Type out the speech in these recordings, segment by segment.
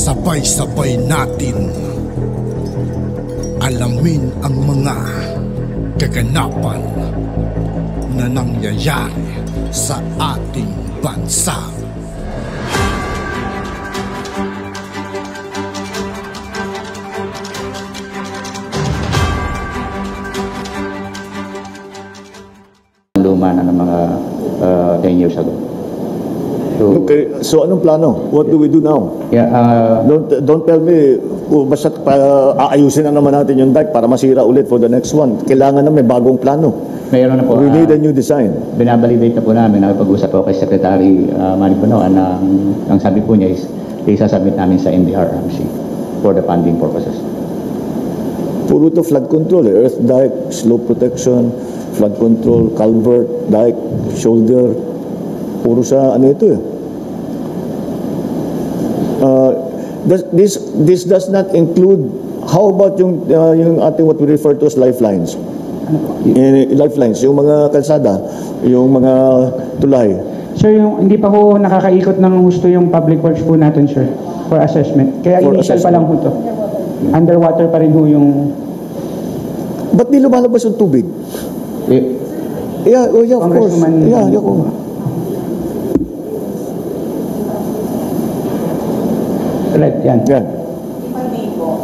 Sabay-sabay natin alamin ang mga kaganapan na nangyayari sa ating bansa. Luma na ng mga 10 years ago. Okay, so anong plano? What do we do now? Yeah, Don't tell me, basta aayusin na naman natin yung dike para masira ulit for the next one. Kailangan na may bagong plano. mayroon na po. We need a new design. Binabalidate na po namin, nakipag-usap po kay Secretary Manny Punoan na ang sabi po niya is isasubmit namin sa NDRRMC for the funding purposes. Puro to flood control, earth dike, slope protection, flood control, culvert, dike, shoulder. Puro sa ano ito eh. This does not include, how about yung ating what we refer to as lifelines? Lifelines, yung mga kalsada, yung mga tulay. Sir, yung hindi pa ho nakakaikot ng gusto yung public works po natin, sir, for assessment. Kaya For initial pa assessment. lang po to. Underwater pa rin ho yung... Ba't di lumalabas yung tubig? Yeah, oh yeah, of course. Congressman- Yeah. Right, yan. Yan. If I may po,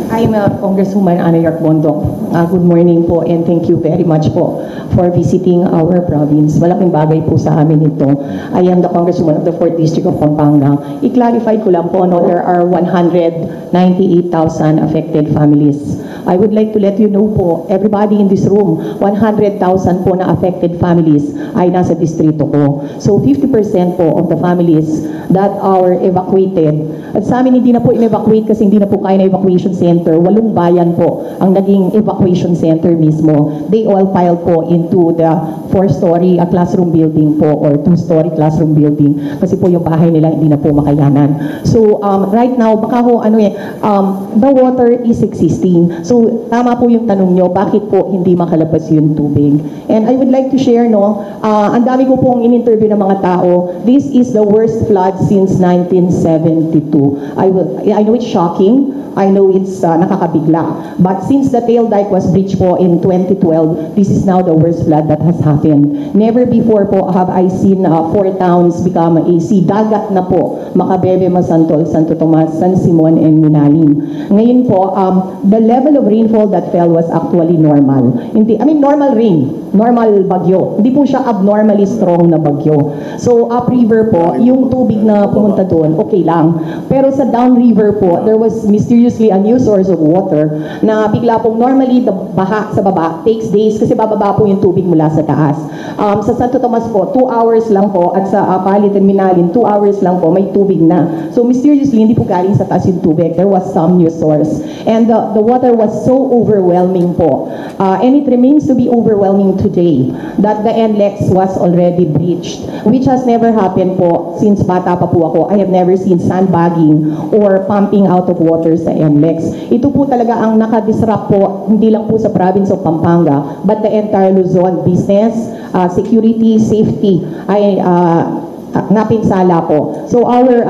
I'm Congresswoman Ana York Bondok. Good morning po and thank you very much po for visiting our province. Malaking bagay po sa amin ito. I am the Congresswoman of the 4th District of Pampanga. I-clarify ko lang po, no, there are 198,000 affected families. I would like to let you know po, everybody in this room, 100,000 po na affected families ay nasa distrito ko. So 50% po of the families that are evacuated. At sa amin hindi na po in-evacuate kasi hindi na po kaya na evacuation center. 8 bayan po ang naging evacuation center mismo. They all filed po into the 4-story classroom building po or 2-story classroom building kasi po yung bahay nila hindi na po makayanan. So right now, baka ho the water is existing. So tama po yung tanong nyo, bakit po hindi makalabas yung tubig? And I would like to share, no, ang dami ko pong in-interview ng mga tao. This is the worst flood since 1972. I know it's shocking. I know it's nakakabigla. But since the tail dike was breached po in 2012, this is now the worst flood that has happened. Never before po have I seen 4 towns become AC. Dagat na po. Makabebe, Masantol, Santo Tomas, San Simon, and Minalim. Ngayon po, the level of rainfall that fell was actually normal. Normal rain. Normal bagyo. Hindi po siya abnormally strong na bagyo. So, upriver po, yung tubig na pumunta doon, okay lang. Pero sa downriver po, there was mysteriously a new source of water na bigla pong normally the baha sa baba takes days kasi bababa po yung tubig mula sa taas. Sa Santo Tomas po, 2 hours lang po at sa Palit and Minalin, 2 hours lang po, may tubig na. So mysteriously, hindi po galing sa taas yung tubig. There was some new source. And the water was so overwhelming po. And it remains to be overwhelming today that the NLEX was already breached, which has never happened po since bata pa po ako. I have never seen sandbagging or pumping out of water sa NLEX. Ito po talaga ang nakadisrupt po, hindi lang po sa province of Pampanga, but the entire Luzon business, security, safety, ay napinsala po. So our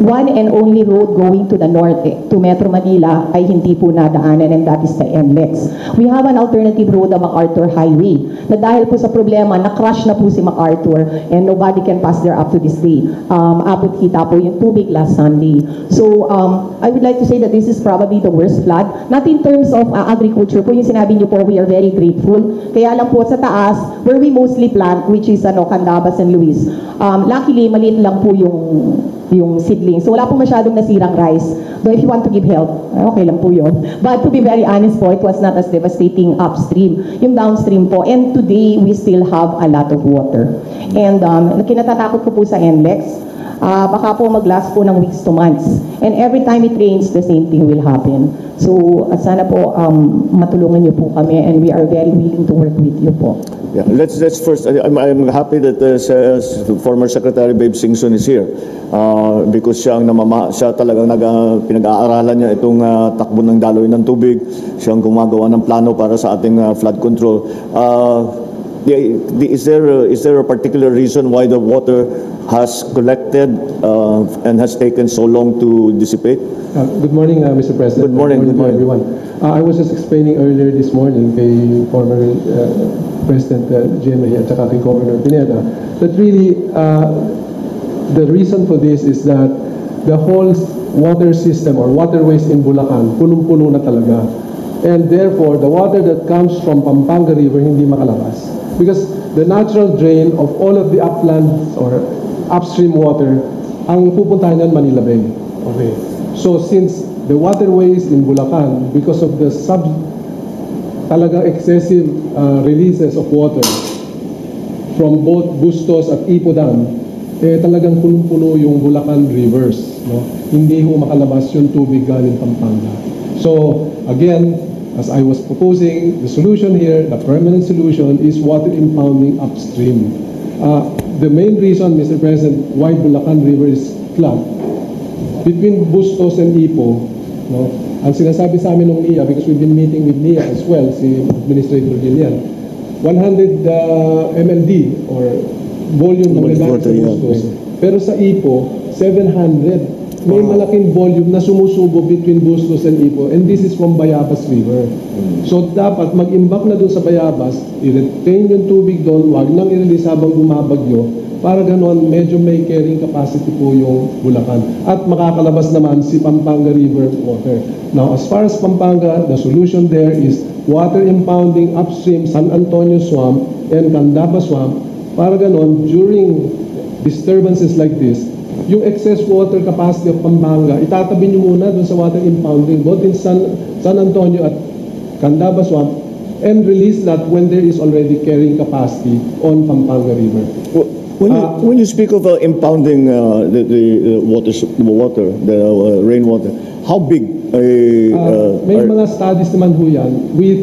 one and only road going to the north, to Metro Manila, ay hindi po nadaanan, and that is the NLEX. We have an alternative road, the MacArthur Highway, na dahil po sa problema, na-crush na po si MacArthur, and nobody can pass there up to this day. Abot kita po yung tubig last Sunday. So, I would like to say that this is probably the worst flood. Not in terms of agriculture po, yung sinabi niyo po, we are very grateful. Kaya lang po sa taas, where we mostly plant, which is Candaba, San Luis, luckily, maliit lang po yung seedling. So wala po masyadong nasirang rice. Though if you want to give help, okay lang po yun. But to be very honest po, it was not as devastating upstream. Yung downstream po. And today, we still have a lot of water. And kinatatakot ko po sa NLEX, baka po mag-last po ng weeks to months. And every time it rains, the same thing will happen. So sana po matulungan niyo po kami, and we are very willing to work with you po. Yeah, let's first. I'm happy that former Secretary Babe Singson is here because siya talagang pinag-aaralan niya itong takbo ng daloy ng tubig. Siya ang gumagawa ng plano para sa ating flood control. is there a particular reason why the water has collected and has taken so long to dissipate? Good morning, Mr. President. Good morning, good morning. everyone. I was just explaining earlier this morning kay former President GMA at saka kay Governor Pineda that really the reason for this is that the whole water system or waterways in Bulacan punong-puno na talaga. And therefore, the water that comes from Pampanga River hindi makalabas. Because the natural drain of all of the uplands or upstream water, ang pupuntahan yan Manila Bay. Okay. So since the waterways in Bulacan, because of the talagang excessive releases of water from both Bustos at Ipo Dam, talagang punong-puno yung Bulacan rivers. No? Hindi ho makalabas yung tubig galing Pampanga. So again, as I was proposing, the solution here, the permanent solution, is water impounding upstream. The main reason, Mr. President, why Bulacan River is clogged, between Bustos and Ipo, no, ang sinasabi sa amin ng NIA, because we've been meeting with NIA as well, si Administrator Gillian, 100 MLD or volume ng kailangan sa Bustos. Pero sa Ipo, 700. May malaking volume na sumusubo between Bustos and Ipo, and this is from Bayabas River. So dapat mag-imbak na doon sa Bayabas, i-retain yung tubig doon, wag nang i-release habang bumabagyo, para ganoon medyo may carrying capacity po yung Bulacan. At makakalabas naman si Pampanga River water. Now, as far as Pampanga, the solution there is water impounding upstream San Antonio Swamp and Candaba Swamp, para ganoon during disturbances like this, yung excess water capacity of Pampanga, itatabi nyo muna dun sa water impounding, both in San Antonio at Candaba Swamp, and release that when there is already carrying capacity on Pampanga River. When you speak of impounding the rainwater, how big? May mga studies naman ho yan. We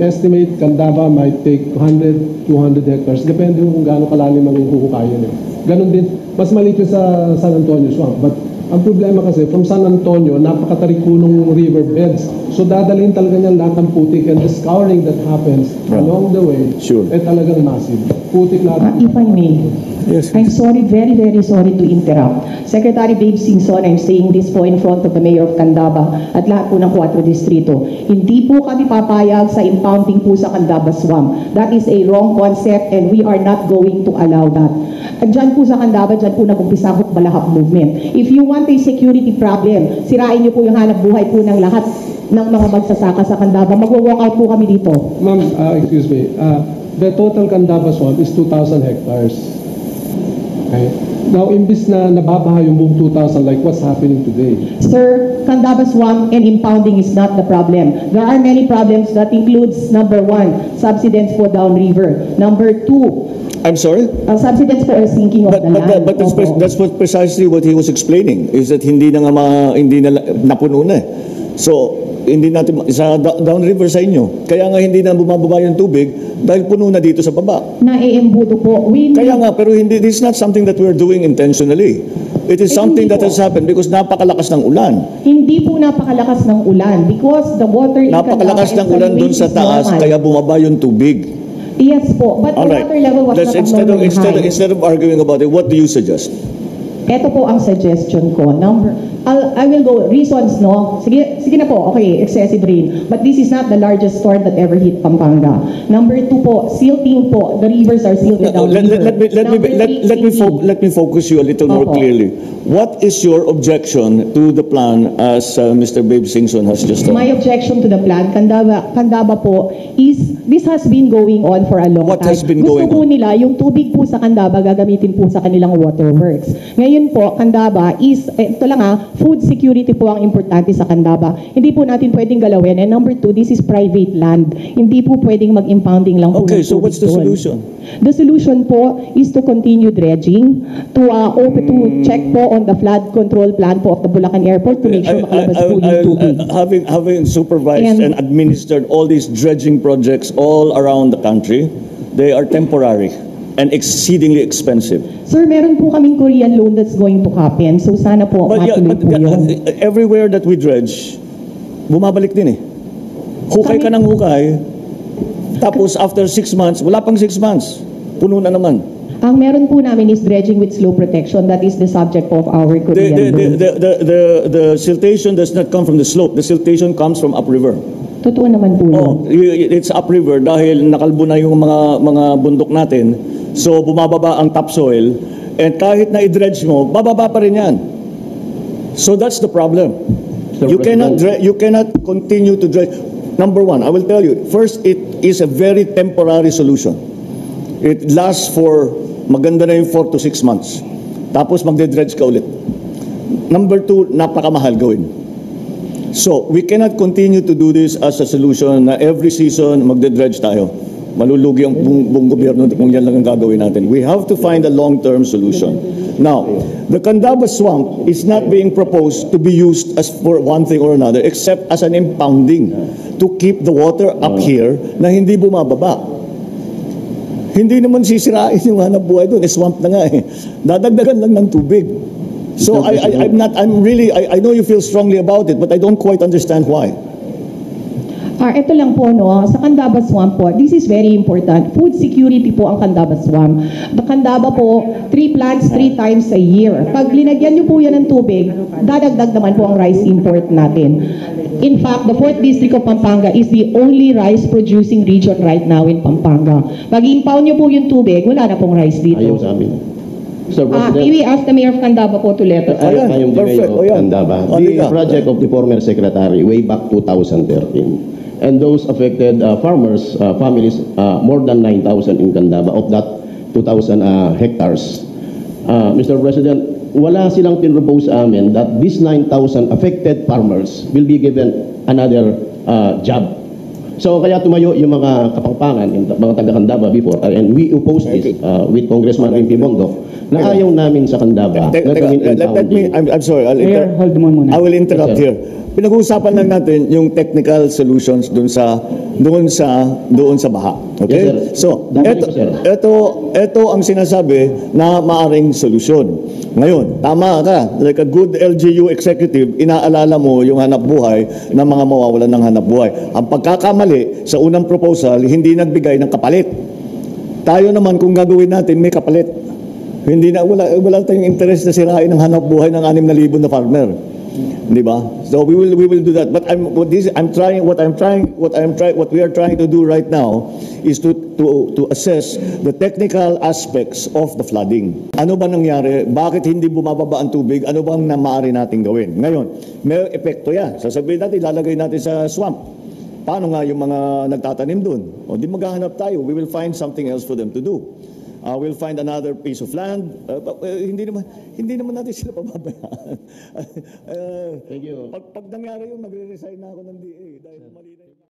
estimate Candaba might take 100, 200 hectares. Depende kung gaano kalalim ang huhukayan. Ganon din. Mas maliit yung sa San Antonio Swamp. But ang problema kasi, from San Antonio, napakatarikunong river beds. So dadalhin talaga niyan lahat ng putik, and the scouring that happens along the way, talagang massive. Putik lahat. If I may, Yes. I'm sorry, very, very sorry to interrupt. Secretary Babe Singson, I'm saying this po in front of the Mayor of Candaba at lahat po ng 4 distrito. Hindi po kami papayag sa impounding po sa Candaba Swamp. That is a wrong concept and we are not going to allow that. At dyan po sa Candaba, dyan po nag-umpisa ang Balahap movement. If you want a security problem, sirain niyo po yung hanap buhay po ng lahat ng mga magsasaka sa Candaba. Mag-walk out po kami dito. Ma'am, excuse me. The total Candaba Swamp is 2,000 hectares. Okay. Now, imbis na nababaha yung buong 2,000 like what's happening today. Sir, Candaba Swamp and impounding is not the problem. There are many problems that includes, number 1, subsidence for downriver. Number 2, I'm sorry? subsidence for sinking of the land. But that's precisely what he was explaining, is that hindi na napuno na. So, hindi natin sa downriver sa inyo. Kaya nga hindi na bumababa yung tubig dahil puno na dito sa baba. Naiimbudo po. Kaya nga, pero hindi, this is not something that we're doing intentionally. It is something that has happened because napakalakas ng ulan. Hindi po napakalakas ng ulan because the water in Napakalakas ng ulan dun sa taas, kaya bumaba yung tubig. Yes po, but the water level was not abnormally high. Instead of arguing about it, what do you suggest? Ito po ang suggestion ko. I will go, reasons, no? Sige na po, okay, excessive rain. But this is not the largest storm that ever hit Pampanga. Number 2 po, silting po. The rivers are silted down. Let me focus you a little more clearly. What is your objection to the plan as Mr. Babe Singson has just done? My objection to the plan, Candaba po, is this has been going on for a long time. What has been going on? Gusto po nila, yung tubig po sa Candaba, gagamitin po sa kanilang waterworks. Ngayon po, Candaba is, ito lang food security po ang importante sa Candaba. Hindi po natin pwedeng galawin. And number 2, this is private land. Hindi po pwedeng mag-impounding lang po. Okay, so what's the solution? The solution po is to continue dredging, to check po on the flood control plan po of the Bulacan Airport to make sure makalabas po yung tubig. Having supervised and administered all these dredging projects all around the country, they are temporary and exceedingly expensive. Sir, meron po kaming Korean loan that's going to happen. So sana po matuloy po yun. Everywhere that we dredge, bumabalik din eh. Hukay ka ng hukay, Tapos after 6 months, wala pang 6 months, puno na naman. Ang meron po namin is dredging with slope protection. That is the subject of our Korean bill. The siltation does not come from the slope. The siltation comes from upriver. Totoo naman po yun. It's upriver dahil nakalbo na yung mga bundok natin. So bumababa ang topsoil and kahit na i-dredge mo, bababa pa rin yan. So that's the problem. You cannot continue to dredge. Number one, I will tell you, first, it is a very temporary solution. It lasts for maganda na yung 4 to 6 months. Tapos magde-dredge ka ulit. Number two, napakamahal gawin. So, we cannot continue to do this as a solution na every season magde-dredge tayo. Malulugi ang buong gobyerno kung yan lang ang gagawin natin. We have to find a long-term solution. Now, the Candaba Swamp is not being proposed to be used as for one thing or another except as an impounding to keep the water up here na hindi bumababa. Hindi naman sisirain yung hanap buhay doon. Swamp na nga eh. Dadagdagan lang ng tubig. So I know you feel strongly about it, but I don't quite understand why. Ito lang po, no, sa Candaba Swamp po, this is very important. Food security po ang Candaba Swamp. The Candaba po, 3 plants 3 times a year. Pag linagyan nyo po yan ng tubig, dadagdag naman po ang rice import natin. In fact, the 4th District of Pampanga is the only rice-producing region right now in Pampanga. Pag impound nyo po yung tubig, wala na pong rice dito. Ayaw sa amin. Mr. President, We ask the Mayor of Candaba po to let us. I am the Mayor of Ayan. Candaba. The project of the former secretary way back 2013. And those affected farmers, families, more than 9,000 in Candaba of that 2,000 hectares. Mr. President, wala silang pinropose sa amin that these 9,000 affected farmers will be given another job. So kaya tumayo yung mga kapangpangan, yung mga taga-Candaba before, and we oppose this with Congressman MP Bongo, na ayaw namin sa Candaba. I'm sorry, Mayor, hold mo muna. I will interrupt Yes, sir. here. Pinag-uusapan lang natin yung technical solutions doon sa baha. Okay? Yes, sir. So, Dahil po, sir. ito ang sinasabi na maaring solusyon. Ngayon, tama ka, like a good LGU executive, inaalala mo yung hanap buhay ng mga mawawalan ng hanap buhay. Ang pagkakamali sa unang proposal, hindi nagbigay ng kapalit. Tayo naman kung gagawin natin, may kapalit. Hindi na wala tayong interest na sirain ang hanap buhay ng 6,000 na farmer. Di ba? So we will do that. But what we are trying to do right now is to assess the technical aspects of the flooding. Ano ba nangyari? Bakit hindi bumababa ang tubig? Ano bang maaari nating gawin? Ngayon, may epekto yan. Sasabihin natin, lalagay natin sa swamp. Paano nga yung mga nagtatanim doon? O di maghahanap tayo. We will find something else for them to do. We'll find another piece of land. Hindi naman natin sila pababayaan. Thank you. Pag nangyari yun, magre-resign na ako ng DA dahil mali na yun.